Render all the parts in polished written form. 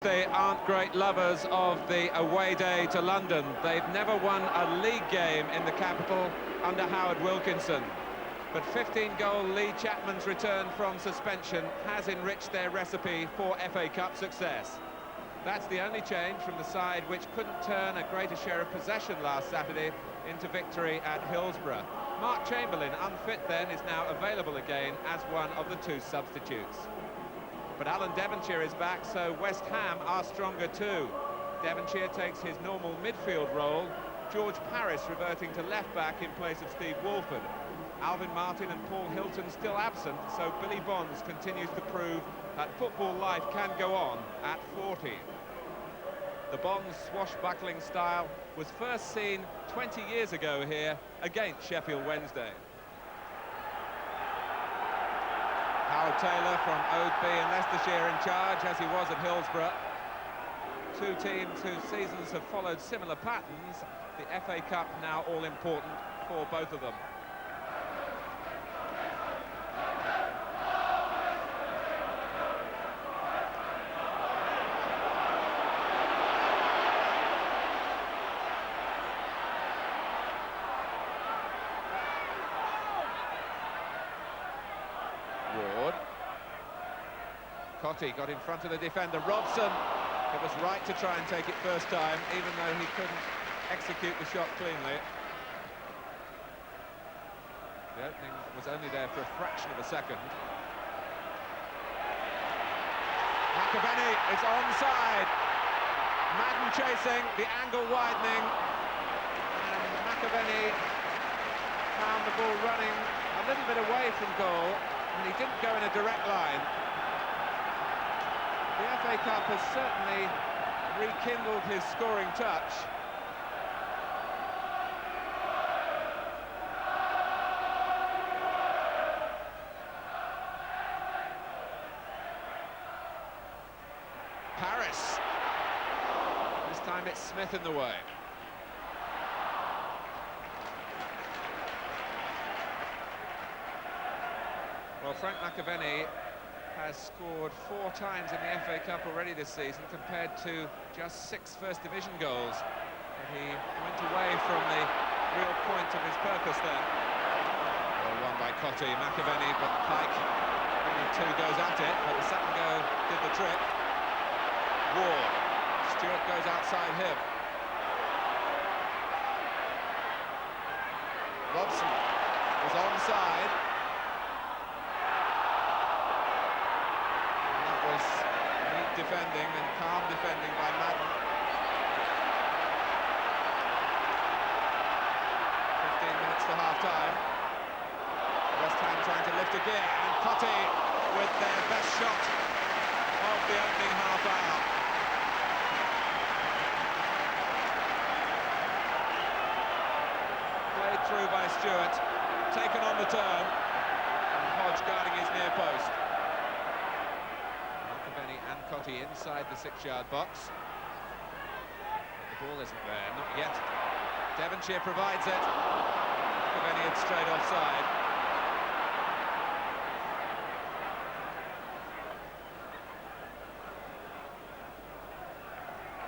They aren't great lovers of the away day to London. They've never won a league game in the capital under Howard Wilkinson. But 15-goal Lee Chapman's return from suspension has enriched their recipe for FA Cup success. That's the only change from the side which couldn't turn a greater share of possession last Saturday into victory at Hillsborough. Mark Chamberlain, unfit then, is now available again as one of the two substitutes. But Alan Devonshire is back, so West Ham are stronger too. Devonshire takes his normal midfield role, George Parris reverting to left-back in place of Steve Walford. Alvin Martin and Paul Hilton still absent, so Billy Bonds continues to prove that football life can go on at 40. The Bonds swashbuckling style was first seen 20 years ago here against Sheffield Wednesday. Howard Taylor from Oadby in Leicestershire in charge, as he was at Hillsborough. Two teams whose seasons have followed similar patterns. The FA Cup now all important for both of them. Ward. Cotty got in front of the defender, Robson. It was right to try and take it first time, even though he couldn't execute the shot cleanly. The opening was only there for a fraction of a second. McAvenny is onside. Madden chasing, the angle widening, and McAvenny found the ball running a little bit away from goal. And he didn't go in a direct line. The FA Cup has certainly rekindled his scoring touch. Parris. This time it's Smith in the way. Well, Frank McAvenny has scored 4 times in the FA Cup already this season, compared to just 6 First Division goals. But he went away from the real point of his purpose there. Well, won by Cotty, McAvenny, but Pike really too goes at it, but the second go did the trick. Ward. Stewart goes outside him. Robson was onside. Neat defending and calm defending by Madden. 15 minutes to half-time. West Ham trying to lift again, and Cotty with their best shot of the opening half hour. Played through by Stewart, taken on the turn, and Hodge guarding his near post. And Cotty inside the 6-yard box. But the ball isn't there, not yet. Devonshire provides it. McAvenny had straight offside.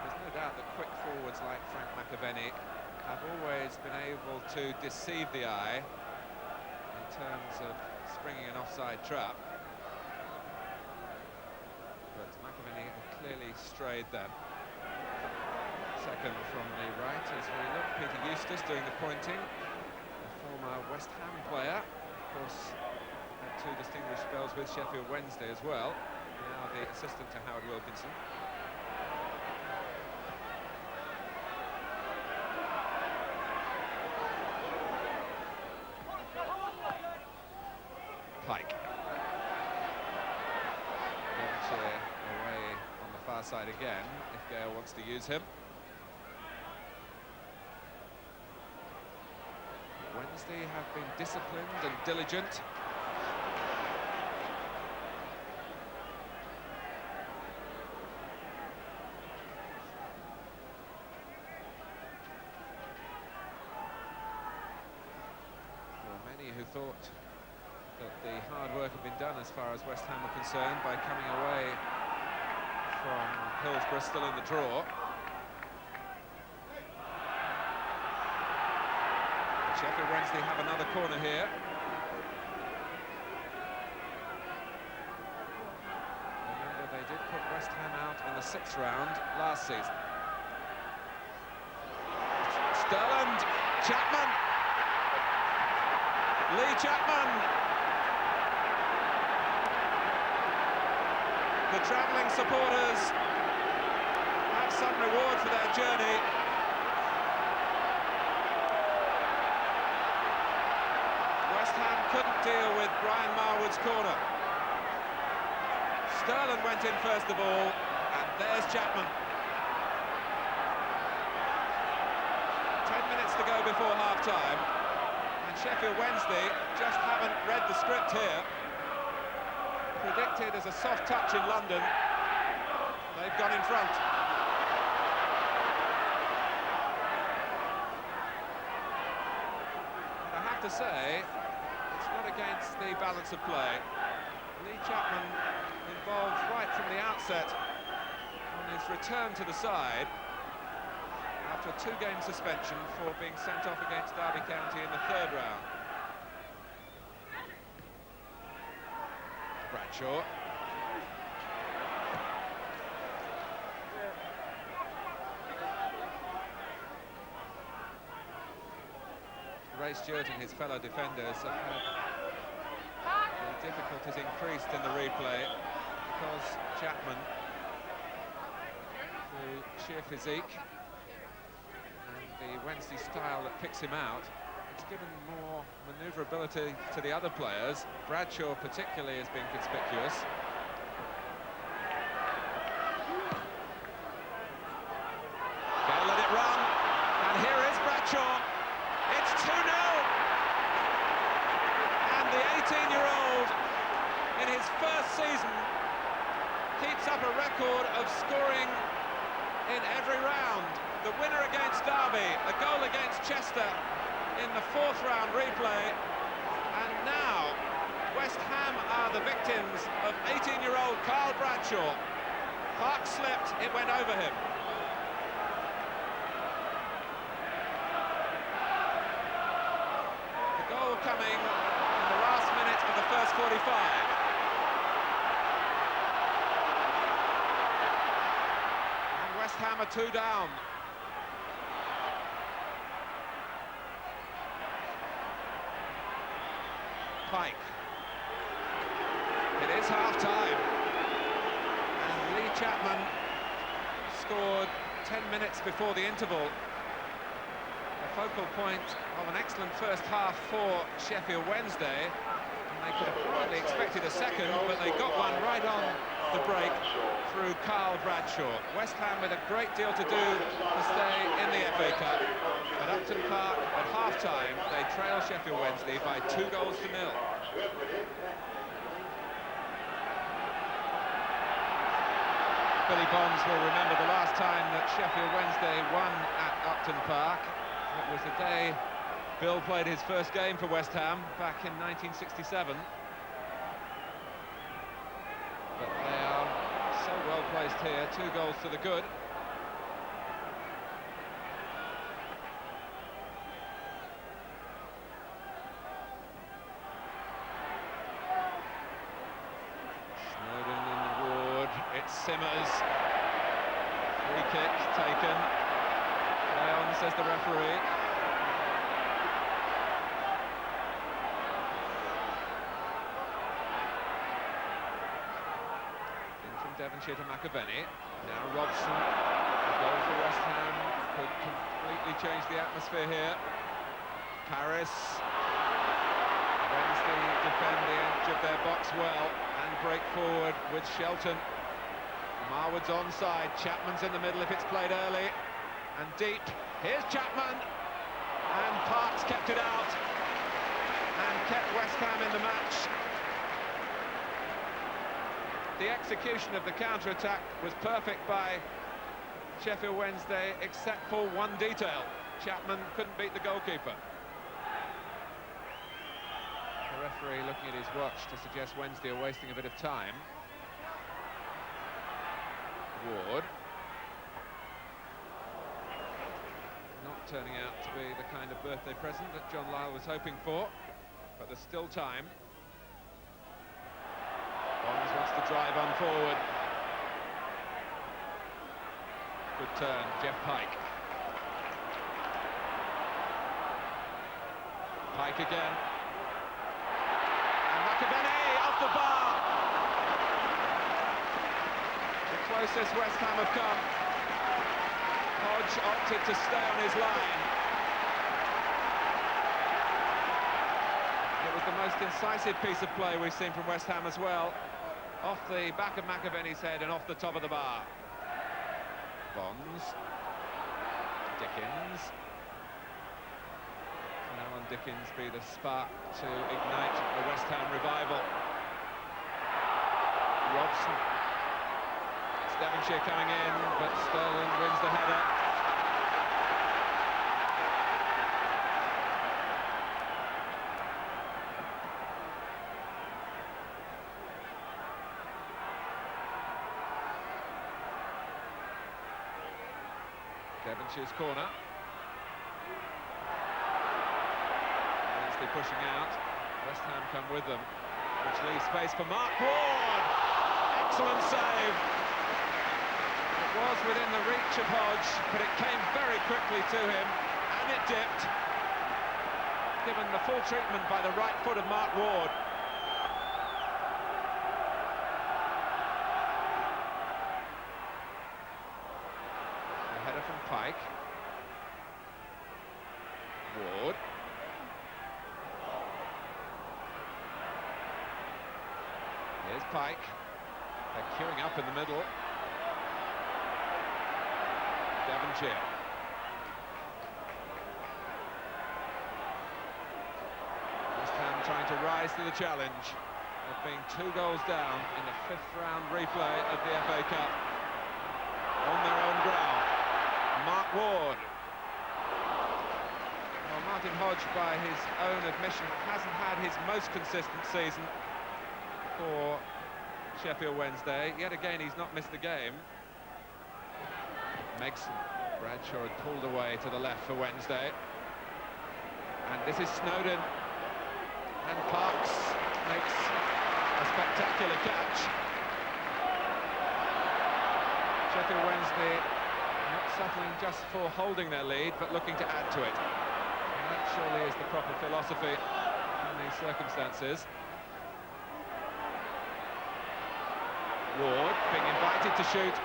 There's no doubt that quick forwards like Frank McAvenny have always been able to deceive the eye in terms of springing an offside trap. But McAvenny clearly strayed then. Second from the right as we look. Peter Eustace doing the pointing. A former West Ham player. Of course, had 2 distinguished spells with Sheffield Wednesday as well. Now the assistant to Howard Wilkinson. Pike. Away on the far side again, if Gale wants to use him. Wednesday have been disciplined and diligent. There were many who thought that the hard work had been done as far as West Ham were concerned by coming away from Hillsborough, still in the draw. Sheffield Wednesday have another corner here. Remember, they did put West Ham out in the 6th round last season. Sterland, Chapman, Lee Chapman. The travelling supporters have some reward for their journey. West Ham couldn't deal with Brian Marwood's corner. Sterland went in first of all, and there's Chapman. 10 minutes to go before half-time, and Sheffield Wednesday just haven't read the script here. Predicted as a soft touch in London, they've gone in front. And I have to say, it's not against the balance of play. Lee Chapman involved right from the outset on his return to the side after a 2-game suspension for being sent off against Derby County in the 3rd round. Bradshaw. Ray Stewart and his fellow defenders have had the difficulties increased in the replay because Chapman, through sheer physique and the Wednesday style that picks him out, it's given more manoeuvrability to the other players. Bradshaw particularly has been conspicuous. Gale let it run, and here is Bradshaw. It's 2-0, and the 18-year-old in his first season keeps up a record of scoring in every round. The winner against Derby, a goal against Chester in the 4th round replay, and now West Ham are the victims of 18-year-old Carl Bradshaw. Park slipped, it went over him. The goal coming in the last minute of the first 45. And West Ham are 2 down. Pike. It is half-time, and Lee Chapman scored 10 minutes before the interval. A focal point of an excellent first half for Sheffield Wednesday, and they could have probably expected a second, but they got one right on the break through Carl Bradshaw. West Ham with a great deal to do to stay in the FA Cup. At Upton Park at half-time, they trail Sheffield Wednesday by 2 goals to 0. Billy Bonds will remember the last time that Sheffield Wednesday won at Upton Park. It was the day Bill played his first game for West Ham back in 1967. But they are so well placed here, 2 goals to the good. Snowden in the ward, it's Simmers. Free kick taken. Play on, says the referee. Devonshire to McAvenny. Now Robson. A goal for West Ham could completely change the atmosphere here. Paris. Wednesday defend the edge of their box well and break forward with Shelton. Marwood's onside. Chapman's in the middle if it's played early. And deep. Here's Chapman. And Parks kept it out and kept West Ham in the match. The execution of the counter-attack was perfect by Sheffield Wednesday, except for one detail. Chapman couldn't beat the goalkeeper. The referee looking at his watch to suggest Wednesday are wasting a bit of time. Ward. Not turning out to be the kind of birthday present that John Lyle was hoping for, but there's still time. Bonds wants to drive on forward. Good turn, Jeff Pike. Pike again. And McAvenny off the bar. The closest West Ham have come. Hodge opted to stay on his line. It was the most incisive piece of play we've seen from West Ham as well. Off the back of McAvenny's head and off the top of the bar. Bonds. Dickens. Can Alan Dickens be the spark to ignite the West Ham revival? Robson. It's Devonshire coming in, but Sterling wins the header. Devonshire's corner. Wednesday pushing out. West Ham come with them, which leaves space for Mark Ward. Excellent save. It was within the reach of Hodge, but it came very quickly to him, and it dipped. Given the full treatment by the right foot of Mark Ward. Header from Pike. Ward. Here's Pike. They're queuing up in the middle. Devonshire. West Ham trying to rise to the challenge of being 2 goals down in the 5th round replay of the FA Cup. On their own ground. Mark Ward. Well, Martin Hodge, by his own admission, hasn't had his most consistent season for Sheffield Wednesday. Yet again, he's not missed a game. Megson. Bradshaw had pulled away to the left for Wednesday. And this is Snowden. And Parks makes a spectacular catch. Sheffield Wednesday not settling just for holding their lead, but looking to add to it. And that surely is the proper philosophy in these circumstances. Ward being invited to shoot.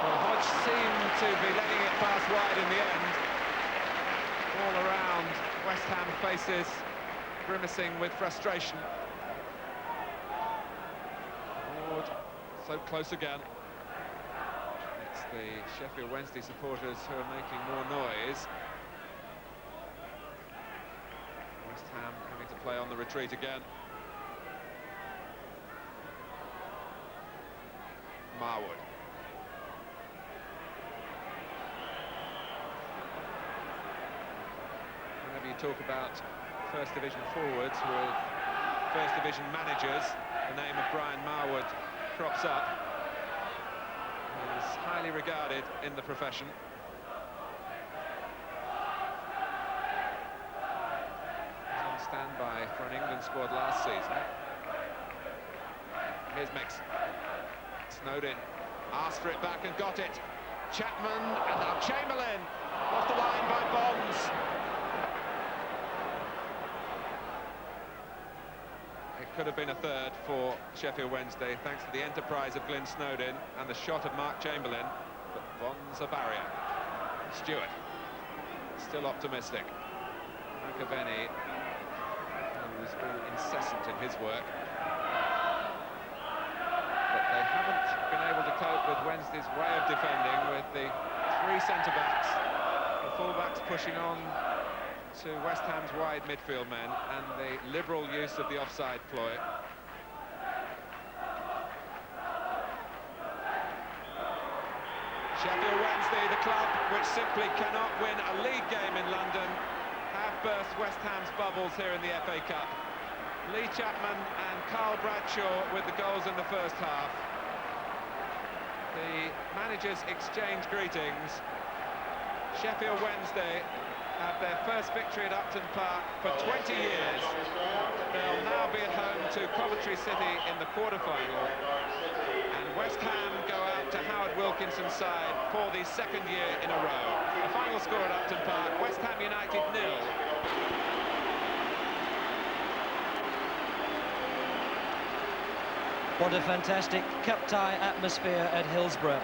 Well, Hodge seemed to be letting it pass wide in the end. All around, West Ham faces grimacing with frustration. Ward so close again. It's the Sheffield Wednesday supporters who are making more noise. West Ham having to play on the retreat again. Marwood. Whenever you talk about First Division forwards with First Division managers, the name of Brian Marwood crops up. He is highly regarded in the profession. He was on standby for an England squad last season. Here's Megson. Snowden asked for it back and got it. Chapman, and now Chamberlain off the line by Bonds. It could have been a third for Sheffield Wednesday thanks to the enterprise of Glyn Snowden and the shot of Mark Chamberlain, but Bonds a barrier. Stewart still optimistic. McAvenny, who's been incessant in his work. They haven't been able to cope with Wednesday's way of defending, with the 3 centre-backs, the full-backs pushing on to West Ham's wide midfield men, and the liberal use of the offside ploy. Sheffield Wednesday, the club which simply cannot win a league game in London, have burst West Ham's bubbles here in the FA Cup. Lee Chapman and Carl Bradshaw with the goals in the first half. The managers exchange greetings. Sheffield Wednesday have their first victory at Upton Park for 20 years. They'll now be at home to Coventry City in the quarter-final. And West Ham go out to Howard Wilkinson's side for the second year in a row. The final score at Upton Park, West Ham United 0. What a fantastic cup tie atmosphere at Hillsborough.